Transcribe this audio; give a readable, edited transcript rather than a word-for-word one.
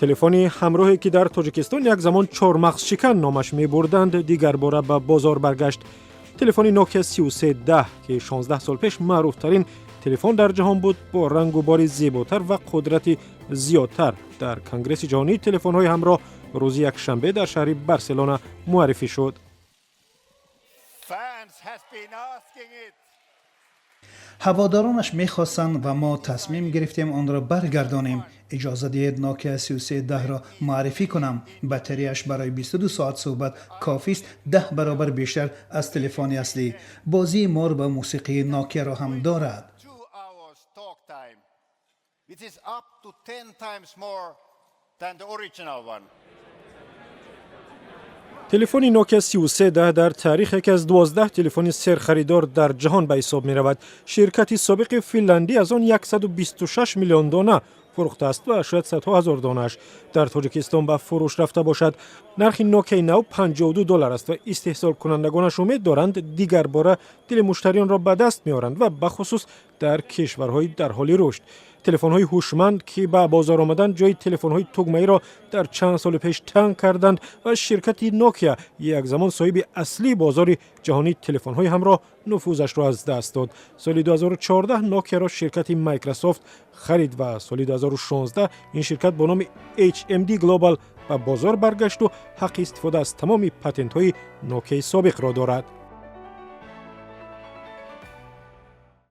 تلفنی همراهی که در تاجیکستان یک زمان چهارمغز شکن نامش می‌بردند دیگرباره به بازار برگشت. تلفنی نوکیا 3310 که 16 سال پیش معروفترین تلفن در جهان بود، با رنگ و بار زیباتر و قدرت زیادتر در کنگره جهانی تلفن‌های همراه روز یک شنبه در شهر بارسلونا معرفی شد. هوادارانش می‌خواستند و ما تصمیم گرفتیم آن را برگردانیم. اجازه دهید نوکیا 3310 را معرفی کنم. بطریش برای 22 ساعت صحبت کافی است، 10 برابر بیشتر از تلفن اصلی. بازی مور و موسیقی نوکیا را هم دارد. تلفن نوکیا 3310 در تاریخ یکی از 12 تلفن سرخریدار در جهان به حساب می رود. شرکتی سابق فنلندی از آن 126 میلیون دانه فروخته است و شاید صدها هزار دانه‌اش در تاجیکستان به فروش رفته باشد. نرخ نوکیا نو $52 است و استحصال کنندگانش امید دارند دیگرباره دل مشتریان را به دست می‌آورند و به خصوص در کشورهای در حال رشد. تلفن‌های هوشمند که به بازار آمدند جای تلفن‌های تگمه‌ای را در چند سال پیش تنگ کردند و شرکت نوکیا یک زمان صاحب اصلی بازار جهانی تلفن‌های همراه نفوذش را از دست داد. سال 2014 نوکیا را شرکت مایکروسافت خرید و سال 2016 این شرکت با نام HMD گلوبال به بازار برگشت و حق استفاده از تمام پتنت‌های نوکیا سابق را دارد.